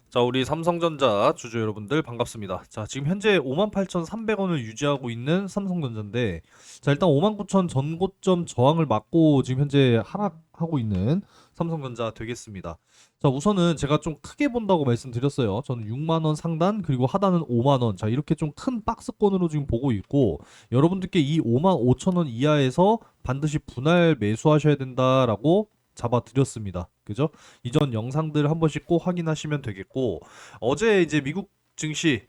자, 우리 삼성전자 주주 여러분들 반갑습니다. 자, 지금 현재 58,300원을 유지하고 있는 삼성전자인데, 자, 일단 59,000 전고점 저항을 막고 지금 현재 하락하고 있는 삼성전자 되겠습니다. 자, 우선은 제가 좀 크게 본다고 말씀드렸어요. 저는 6만 원 상단 그리고 하단은 5만 원. 자, 이렇게 좀 큰 박스권으로 지금 보고 있고, 여러분들께 이 5만 5천 원 이하에서 반드시 분할 매수하셔야 된다라고 잡아드렸습니다. 그죠? 이전 영상들 한 번씩 꼭 확인하시면 되겠고, 어제 이제 미국 증시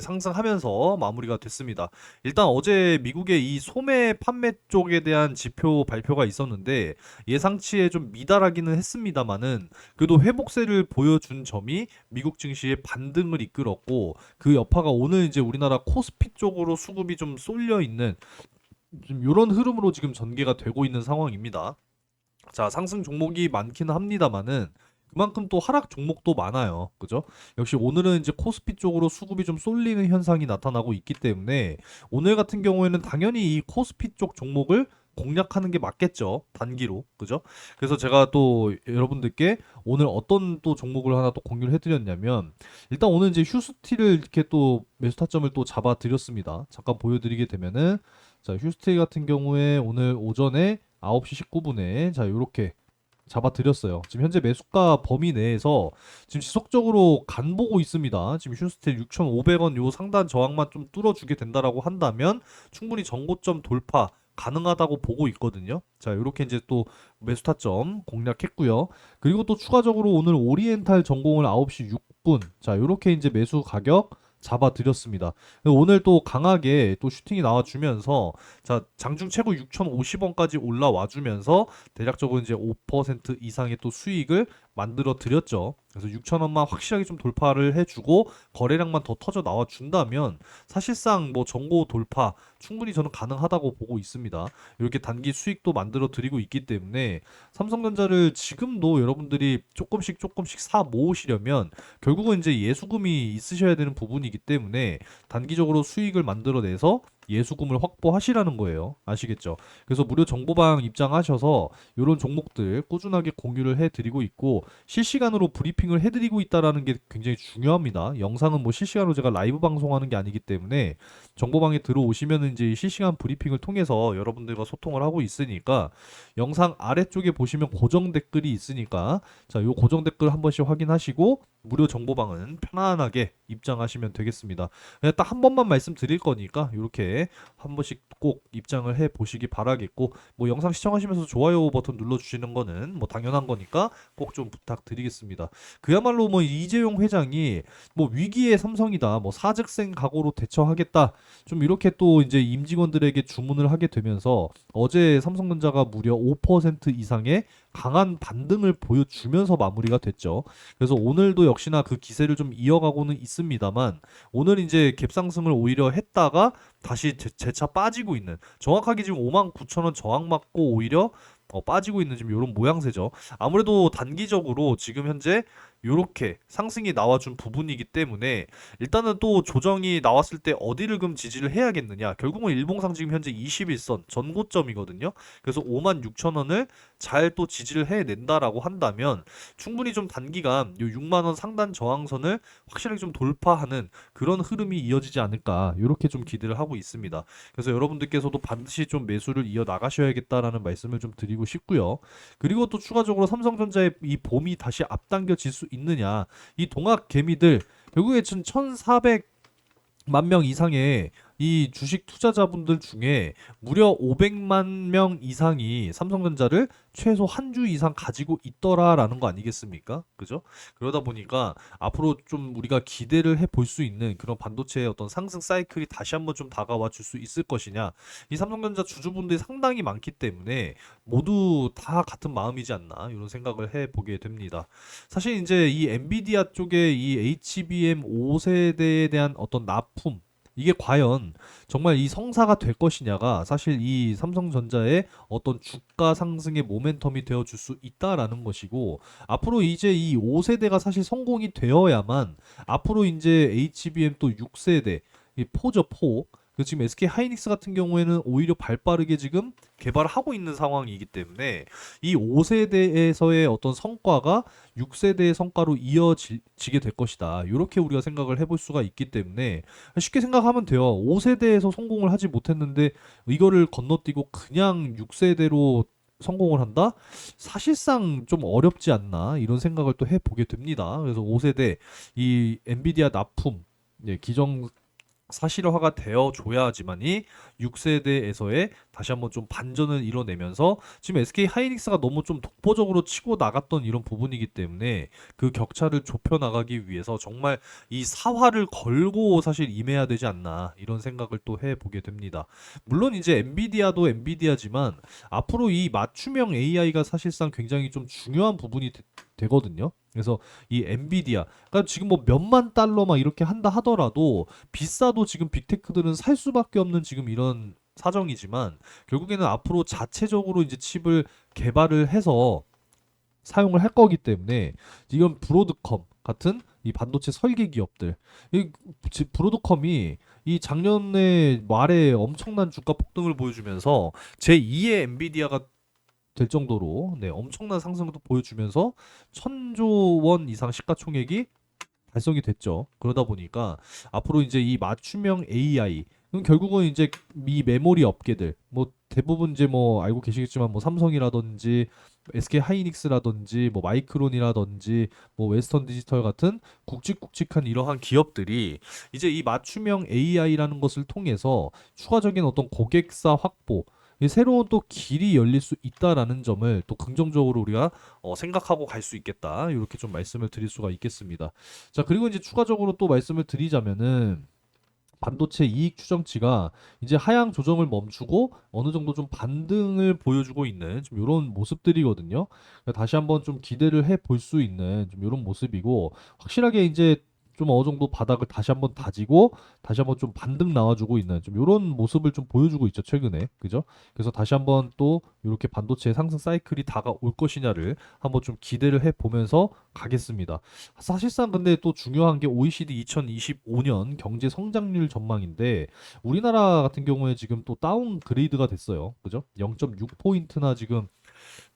상승하면서 마무리가 됐습니다. 일단 어제 미국의 이 소매 판매 쪽에 대한 지표 발표가 있었는데 예상치에 좀 미달하기는 했습니다만은 그래도 회복세를 보여준 점이 미국 증시의 반등을 이끌었고, 그 여파가 오늘 이제 우리나라 코스피 쪽으로 수급이 좀 쏠려 있는 좀 이런 흐름으로 지금 전개가 되고 있는 상황입니다. 자, 상승 종목이 많기는 합니다만은 그만큼 또 하락 종목도 많아요. 그죠? 역시 오늘은 이제 코스피 쪽으로 수급이 좀 쏠리는 현상이 나타나고 있기 때문에 오늘 같은 경우에는 당연히 이 코스피 쪽 종목을 공략하는 게 맞겠죠. 단기로. 그죠? 그래서 제가 또 여러분들께 오늘 어떤 또 종목을 하나 또 공유를 해드렸냐면, 일단 오늘 이제 휴스티를 이렇게 또 매수 타점을 또 잡아 드렸습니다. 잠깐 보여드리게 되면은, 자, 휴스티 같은 경우에 오늘 오전에 9시 19분에 자, 요렇게 잡아드렸어요. 지금 현재 매수가 범위 내에서 지금 지속적으로 간 보고 있습니다. 지금 휴스텔 6,500원 요 상단 저항만 좀 뚫어주게 된다라고 한다면 충분히 정고점 돌파 가능하다고 보고 있거든요. 자, 이렇게 이제 또 매수 타점 공략했고요. 그리고 또 추가적으로 오늘 오리엔탈 전공을 9시 6분. 자, 이렇게 이제 매수 가격 잡아드렸습니다. 오늘 또 강하게 또 슈팅이 나와주면서, 자, 장중 최고 6,050원까지 올라와 주면서 대략적으로 이제 5% 이상의 또 수익을 만들어 드렸죠. 그래서 6,000원만 확실하게 좀 돌파를 해주고 거래량만 더 터져 나와 준다면 사실상 뭐 전고 돌파 충분히 저는 가능하다고 보고 있습니다. 이렇게 단기 수익도 만들어 드리고 있기 때문에 삼성전자를 지금도 여러분들이 조금씩 사 모으시려면 결국은 이제 예수금이 있으셔야 되는 부분이기 때문에 단기적으로 수익을 만들어내서 예수금을 확보하시라는 거예요. 아시겠죠? 그래서 무료 정보방 입장하셔서 이런 종목들 꾸준하게 공유를 해드리고 있고, 실시간으로 브리핑을 해드리고 있다라는 게 굉장히 중요합니다. 영상은 뭐 실시간으로 제가 라이브 방송하는 게 아니기 때문에 정보방에 들어오시면 이제 실시간 브리핑을 통해서 여러분들과 소통을 하고 있으니까, 영상 아래쪽에 보시면 고정 댓글이 있으니까 자, 요 고정 댓글 한 번씩 확인하시고 무료 정보방은 편안하게 입장하시면 되겠습니다. 그냥 딱 한 번만 말씀드릴 거니까 이렇게 한 번씩 꼭 입장을 해 보시기 바라겠고, 뭐 영상 시청하시면서 좋아요 버튼 눌러주시는 거는 뭐 당연한 거니까 꼭 좀 부탁드리겠습니다. 그야말로 뭐 이재용 회장이 뭐 위기의 삼성이다, 뭐 사직생 각오로 대처하겠다, 좀 이렇게 또 이제 임직원들에게 주문을 하게 되면서 어제 삼성전자가 무려 5% 이상의 강한 반등을 보여주면서 마무리가 됐죠. 그래서 오늘도 역시나 그 기세를 좀 이어가고는 있습니다만, 오늘 이제 갭상승을 오히려 했다가 다시 재차 빠지고 있는, 정확하게 지금 59,000원 저항 맞고 오히려 빠지고 있는 지금 이런 모양새죠. 아무래도 단기적으로 지금 현재 이렇게 상승이 나와준 부분이기 때문에 일단은 또 조정이 나왔을 때 어디를 그럼 지지를 해야겠느냐. 결국은 일봉상 지금 현재 21선 전고점이거든요. 그래서 56,000원을 잘 또 지지를 해낸다라고 한다면 충분히 좀 단기간 요 6만 원 상단 저항선을 확실하게 좀 돌파하는 그런 흐름이 이어지지 않을까, 이렇게 좀 기대를 하고 있습니다. 그래서 여러분들께서도 반드시 좀 매수를 이어 나가셔야겠다라는 말씀을 좀 드리고 싶고요. 그리고 또 추가적으로 삼성전자의 이 봄이 다시 앞당겨질 수 있느냐, 이 동학 개미들 결국에 1,400만 명 이상의 이 주식 투자자분들 중에 무려 500만 명 이상이 삼성전자를 최소 한 주 이상 가지고 있더라라는 거 아니겠습니까? 그죠? 그러다 보니까 앞으로 좀 우리가 기대를 해 볼 수 있는 그런 반도체의 어떤 상승 사이클이 다시 한번 좀 다가와 줄 수 있을 것이냐. 이 삼성전자 주주분들이 상당히 많기 때문에 모두 다 같은 마음이지 않나, 이런 생각을 해 보게 됩니다. 사실 이제 이 엔비디아 쪽의 이 HBM 5세대에 대한 어떤 납품, 이게 과연 정말 이 성사가 될 것이냐가 사실 이 삼성전자의 어떤 주가 상승의 모멘텀이 되어 줄 수 있다라는 것이고, 앞으로 이제 이 5세대가 사실 성공이 되어야만 앞으로 이제 HBM 또 6세대, 이 포죠, 포. 그래서 지금 SK 하이닉스 같은 경우에는 오히려 발빠르게 지금 개발을 하고 있는 상황이기 때문에 이 5세대에서의 어떤 성과가 6세대의 성과로 이어지게 될 것이다. 이렇게 우리가 생각을 해볼 수가 있기 때문에 쉽게 생각하면 돼요. 5세대에서 성공을 하지 못했는데 이거를 건너뛰고 그냥 6세대로 성공을 한다? 사실상 좀 어렵지 않나 이런 생각을 또 해보게 됩니다. 그래서 5세대 이 엔비디아 납품 기정 사실화가 되어 줘야지만이 6세대에서의 다시 한번 좀 반전을 이뤄내면서 지금 SK 하이닉스가 너무 좀 독보적으로 치고 나갔던 이런 부분이기 때문에 그 격차를 좁혀 나가기 위해서 정말 이 사활을 걸고 사실 임해야 되지 않나 이런 생각을 또 해보게 됩니다. 물론 이제 엔비디아도 엔비디아지만 앞으로 이 맞춤형 AI가 사실상 굉장히 좀 중요한 부분이 되거든요. 그래서 이 엔비디아, 그러니까 지금 뭐 몇만 달러 막 이렇게 한다 하더라도 비싸도 지금 빅테크들은 살 수밖에 없는 지금 이런 사정이지만 결국에는 앞으로 자체적으로 이제 칩을 개발을 해서 사용을 할 거기 때문에 이건 브로드컴 같은 이 반도체 설계 기업들, 이 브로드컴이 이 작년에 말에 엄청난 주가 폭등을 보여주면서 제2의 엔비디아가 될 정도로 엄청난 상승도 보여주면서 1,000조 원 이상 시가총액이 달성이 됐죠. 그러다 보니까 앞으로 이제 이 맞춤형 AI 그럼 결국은 이제 이 메모리 업계들 뭐 대부분 이제 뭐 알고 계시겠지만 뭐 삼성이라든지 SK 하이닉스라든지 뭐 마이크론이라든지 뭐 웨스턴 디지털 같은 굵직굵직한 이러한 기업들이 이제 이 맞춤형 AI라는 것을 통해서 추가적인 어떤 고객사 확보 이 새로운 또 길이 열릴 수 있다라는 점을 또 긍정적으로 우리가 생각하고 갈 수 있겠다. 이렇게 좀 말씀을 드릴 수가 있겠습니다. 자, 그리고 이제 추가적으로 또 말씀을 드리자면은 반도체 이익 추정치가 이제 하향 조정을 멈추고 어느 정도 좀 반등을 보여주고 있는 좀 이런 모습들이거든요. 그러니까 다시 한번 좀 기대를 해 볼 수 있는 좀 이런 모습이고 확실하게 이제 좀 어느 정도 바닥을 다시 한번 다지고 다시 한번 좀 반등 나와주고 있는 좀 이런 모습을 좀 보여주고 있죠 최근에 그죠? 그래서 다시 한번 또 이렇게 반도체 상승 사이클이 다가올 것이냐를 한번 좀 기대를 해 보면서 가겠습니다. 사실상 근데 또 중요한 게 OECD 2025년 경제 성장률 전망인데 우리나라 같은 경우에 지금 또 다운그레이드가 됐어요. 그죠? 0.6포인트나 지금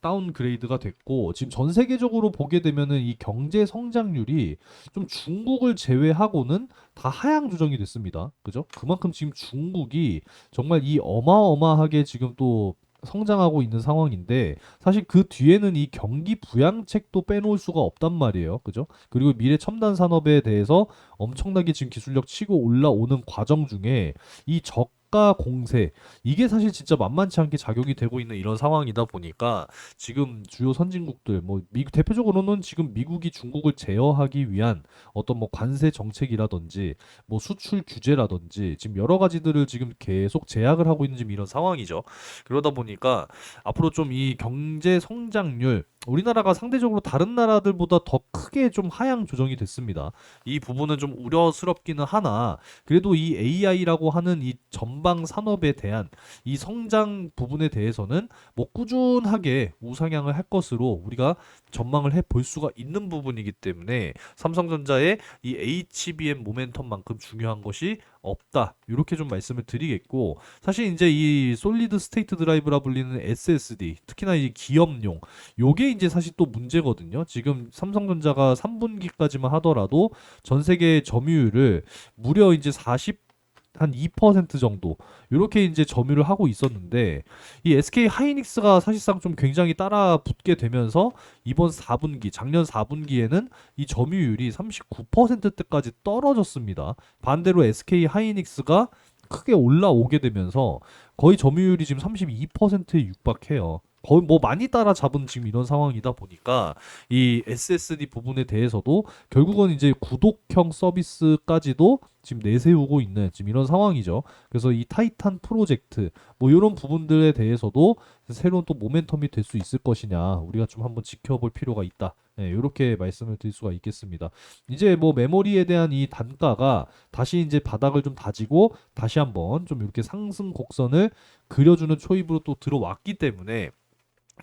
다운그레이드가 됐고 지금 전 세계적으로 보게 되면은 이 경제 성장률이 좀 중국을 제외하고는 다 하향 조정이 됐습니다. 그죠? 그만큼 지금 중국이 정말 이 어마어마하게 지금 또 성장하고 있는 상황인데 사실 그 뒤에는 이 경기 부양책도 빼놓을 수가 없단 말이에요. 그죠? 그리고 미래 첨단 산업에 대해서 엄청나게 지금 기술력 치고 올라오는 과정 중에 이 저가 공세 이게 사실 진짜 만만치 않게 작용이 되고 있는 이런 상황이다 보니까 지금 주요 선진국들 뭐 미국 대표적으로는 지금 미국이 중국을 제어하기 위한 어떤 뭐 관세 정책이라든지 뭐 수출 규제라든지 지금 여러 가지들을 지금 계속 제약을 하고 있는 지금 이런 상황이죠. 그러다 보니까 앞으로 좀 이 경제 성장률 우리나라가 상대적으로 다른 나라들보다 더 크게 좀 하향 조정이 됐습니다. 이 부분은 좀 우려스럽기는 하나 그래도 이 AI라고 하는 이 전방 산업에 대한 이 성장 부분에 대해서는 뭐 꾸준하게 우상향을 할 것으로 우리가 전망을 해 볼 수가 있는 부분이기 때문에 삼성전자의 이 HBM 모멘텀만큼 중요한 것이 없다. 이렇게 좀 말씀을 드리겠고 사실 이제 이 솔리드 스테이트 드라이브라 불리는 SSD 특히나 이 기업용 요게 이제 사실 또 문제거든요. 지금 삼성전자가 3분기까지만 하더라도 전 세계 점유율을 무려 이제 한 2% 정도 이렇게 이제 점유를 하고 있었는데 이 SK 하이닉스가 사실상 좀 굉장히 따라 붙게 되면서 이번 4분기 작년 4분기에는 이 점유율이 39%대까지 떨어졌습니다. 반대로 SK 하이닉스가 크게 올라오게 되면서 거의 점유율이 지금 32%에 육박해요. 거의 뭐 많이 따라잡은 지금 이런 상황이다 보니까 이 SSD 부분에 대해서도 결국은 이제 구독형 서비스까지도 지금 내세우고 있는 지금 이런 상황이죠. 그래서 이 타이탄 프로젝트 뭐 이런 부분들에 대해서도 새로운 또 모멘텀이 될 수 있을 것이냐 우리가 좀 한번 지켜볼 필요가 있다. 네, 이렇게 말씀을 드릴 수가 있겠습니다. 이제 뭐 메모리에 대한 이 단가가 다시 이제 바닥을 좀 다지고 다시 한번 좀 이렇게 상승 곡선을 그려주는 초입으로 또 들어왔기 때문에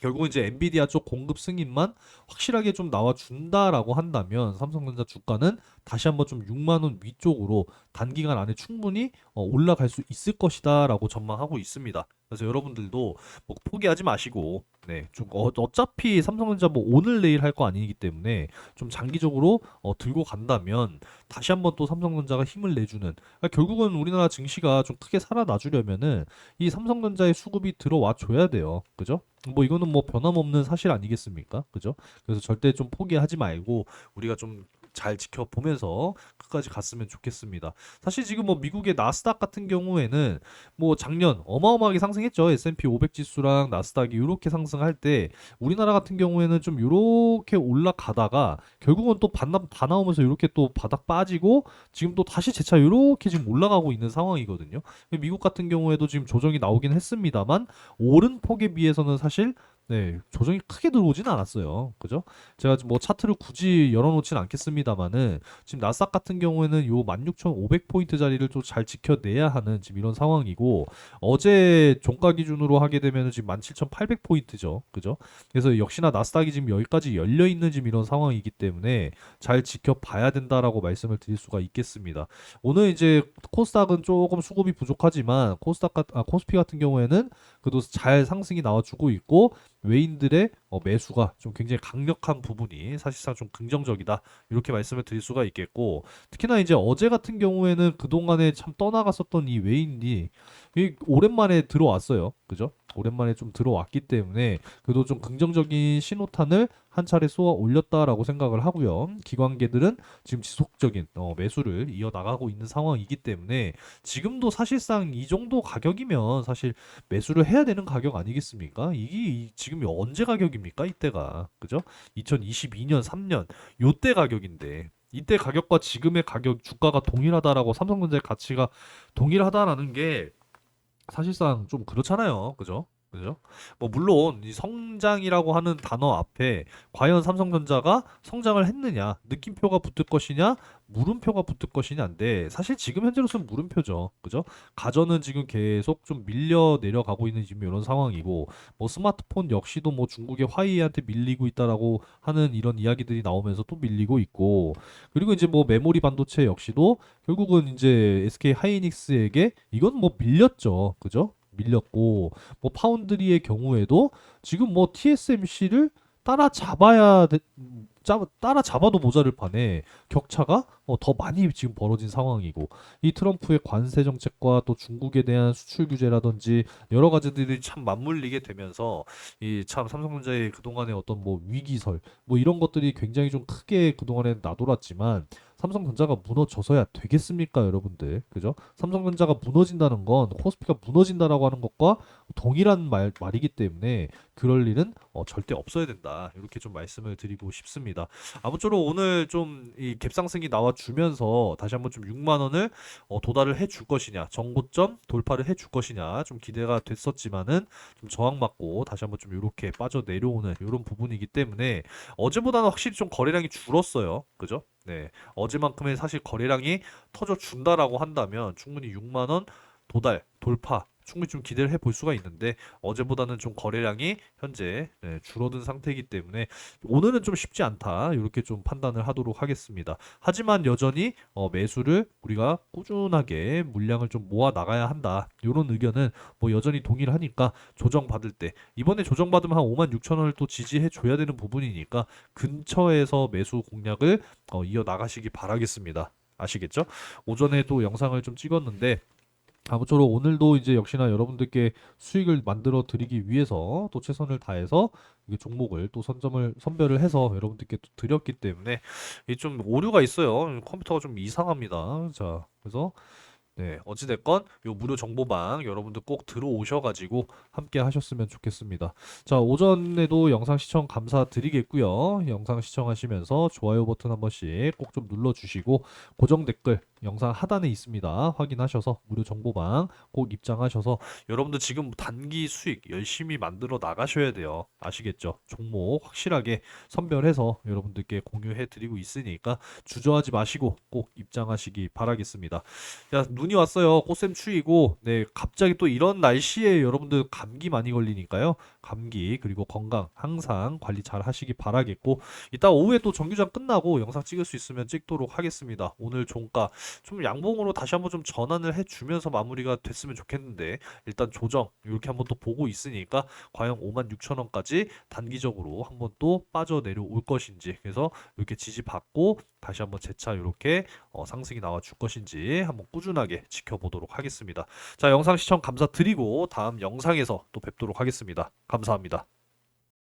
결국은 이제 엔비디아 쪽 공급 승인만 확실하게 좀 나와준다라고 한다면 삼성전자 주가는 다시 한번 좀 6만 원 위쪽으로 단기간 안에 충분히 올라갈 수 있을 것이다라고 전망하고 있습니다. 그래서 여러분들도 뭐 포기하지 마시고, 네, 좀 어차피 삼성전자 뭐 오늘 내일 할 거 아니기 때문에 좀 장기적으로 들고 간다면 다시 한번 또 삼성전자가 힘을 내주는, 그러니까 결국은 우리나라 증시가 좀 크게 살아나주려면은 이 삼성전자의 수급이 들어와 줘야 돼요. 그죠? 뭐 이거는 뭐 변함없는 사실 아니겠습니까? 그죠? 그래서 절대 좀 포기하지 말고 우리가 좀 잘 지켜보면서 끝까지 갔으면 좋겠습니다. 사실 지금 뭐 미국의 나스닥 같은 경우에는 뭐 작년 어마어마하게 상승했죠. S&P 500 지수랑 나스닥이 이렇게 상승할 때 우리나라 같은 경우에는 좀 이렇게 올라가다가 결국은 또 반납 다 나오면서 이렇게 또 바닥 빠지고 지금 또 다시 재차 이렇게 지금 올라가고 있는 상황이거든요. 미국 같은 경우에도 지금 조정이 나오긴 했습니다만 오른 폭에 비해서는 사실 네, 조정이 크게 들어오진 않았어요. 그죠? 제가 뭐 차트를 굳이 열어놓진 않겠습니다만은 지금 나스닥 같은 경우에는 요 16,500포인트 자리를 좀 잘 지켜내야 하는 지금 이런 상황이고 어제 종가 기준으로 하게 되면 지금 17,800포인트죠. 그죠? 그래서 역시나 나스닥이 지금 여기까지 열려 있는 지금 이런 상황이기 때문에 잘 지켜봐야 된다라고 말씀을 드릴 수가 있겠습니다. 오늘 이제 코스닥은 조금 수급이 부족하지만 코스피 같은 경우에는 그래도 잘 상승이 나와주고 있고 외인들의 매수가 좀 굉장히 강력한 부분이 사실상 좀 긍정적이다 이렇게 말씀을 드릴 수가 있겠고 특히나 이제 어제 같은 경우에는 그동안에 참 떠나갔었던 이 외인이 오랜만에 들어왔어요. 그죠? 오랜만에 좀 들어왔기 때문에 그래도 좀 긍정적인 신호탄을 한 차례 쏘아 올렸다라고 생각을 하고요. 기관계들은 지금 지속적인 매수를 이어나가고 있는 상황이기 때문에 지금도 사실상 이 정도 가격이면 사실 매수를 해야 되는 가격 아니겠습니까? 이게 지금이 언제 가격입니까? 이때가. 그죠? 2022년, 3년 요때 가격인데 이때 가격과 지금의 가격 주가가 동일하다라고 삼성전자의 가치가 동일하다라는 게 사실상 좀 그렇잖아요. 그죠? 그죠? 뭐 물론 이 성장이라고 하는 단어 앞에 과연 삼성전자가 성장을 했느냐, 느낌표가 붙을 것이냐, 물음표가 붙을 것이냐인데 사실 지금 현재로서는 물음표죠. 그죠? 가전은 지금 계속 좀 밀려 내려가고 있는 지금 이런 상황이고 뭐 스마트폰 역시도 뭐 중국의 화웨이한테 밀리고 있다라고 하는 이런 이야기들이 나오면서 또 밀리고 있고 그리고 이제 뭐 메모리 반도체 역시도 결국은 이제 SK 하이닉스에게 이건 뭐 밀렸죠. 그죠? 밀렸고 뭐 파운드리의 경우에도 지금 뭐 TSMC를 따라잡아도 모자를 판에 격차가 더 많이 지금 벌어진 상황이고 이 트럼프의 관세 정책과 또 중국에 대한 수출 규제라든지 여러 가지들이 참 맞물리게 되면서 이 참 삼성전자의 그동안의 어떤 뭐 위기설 뭐 이런 것들이 굉장히 좀 크게 그동안에 나돌았지만 삼성전자가 무너져서야 되겠습니까, 여러분들? 그죠? 삼성전자가 무너진다는 건 코스피가 무너진다라고 하는 것과 동일한 말이기 때문에 그럴 일은 절대 없어야 된다. 이렇게 좀 말씀을 드리고 싶습니다. 아무쪼록 오늘 좀 이 갭상승이 나와주면서 다시 한번 좀 6만 원을 도달을 해줄 것이냐, 정고점 돌파를 해줄 것이냐 좀 기대가 됐었지만은 좀 저항받고 다시 한번 좀 이렇게 빠져 내려오는 이런 부분이기 때문에 어제보다는 확실히 좀 거래량이 줄었어요. 그죠? 네. 어제만큼의 사실 거래량이 터져 준다라고 한다면 충분히 6만 원 도달, 돌파 충분히 좀 기대를 해볼 수가 있는데 어제보다는 좀 거래량이 현재 네, 줄어든 상태이기 때문에 오늘은 좀 쉽지 않다 이렇게 좀 판단을 하도록 하겠습니다. 하지만 여전히 매수를 우리가 꾸준하게 물량을 좀 모아 나가야 한다 이런 의견은 뭐 여전히 동일하니까 조정받을 때 이번에 조정받으면 한 5만 6천 원을 또 지지해 줘야 되는 부분이니까 근처에서 매수 공략을 이어 나가시기 바라겠습니다. 아시겠죠? 오전에도 영상을 좀 찍었는데 아무쪼록 오늘도 이제 역시나 여러분들께 수익을 만들어 드리기 위해서 또 최선을 다해서 이게 종목을 또 선별을 해서 여러분들께 또 드렸기 때문에 이 좀 오류가 있어요. 컴퓨터가 좀 이상합니다. 자, 그래서 네, 어찌됐건 요 무료 정보방 여러분들 꼭 들어오셔가지고 함께 하셨으면 좋겠습니다. 자, 오전에도 영상 시청 감사드리겠고요. 영상 시청하시면서 좋아요 버튼 한 번씩 꼭 좀 눌러주시고 고정 댓글 영상 하단에 있습니다. 확인하셔서 무료 정보방 꼭 입장하셔서 여러분들 지금 단기 수익 열심히 만들어 나가셔야 돼요. 아시겠죠? 종목 확실하게 선별해서 여러분들께 공유해 드리고 있으니까 주저하지 마시고 꼭 입장하시기 바라겠습니다. 야, 눈이 왔어요. 꽃샘추위고, 네, 갑자기 또 이런 날씨에 여러분들 감기 많이 걸리니까요. 감기, 그리고 건강 항상 관리 잘 하시기 바라겠고, 이따 오후에 또 정규장 끝나고 영상 찍을 수 있으면 찍도록 하겠습니다. 오늘 종가 좀 양봉으로 다시 한번 좀 전환을 해주면서 마무리가 됐으면 좋겠는데, 일단 조정, 이렇게 한번 또 보고 있으니까, 과연 56,000원까지 단기적으로 한번 또 빠져 내려올 것인지, 그래서 이렇게 지지받고, 다시 한번 재차 이렇게 상승이 나와 줄 것인지 한번 꾸준하게 지켜보도록 하겠습니다. 자, 영상 시청 감사드리고 다음 영상에서 또 뵙도록 하겠습니다. 감사합니다.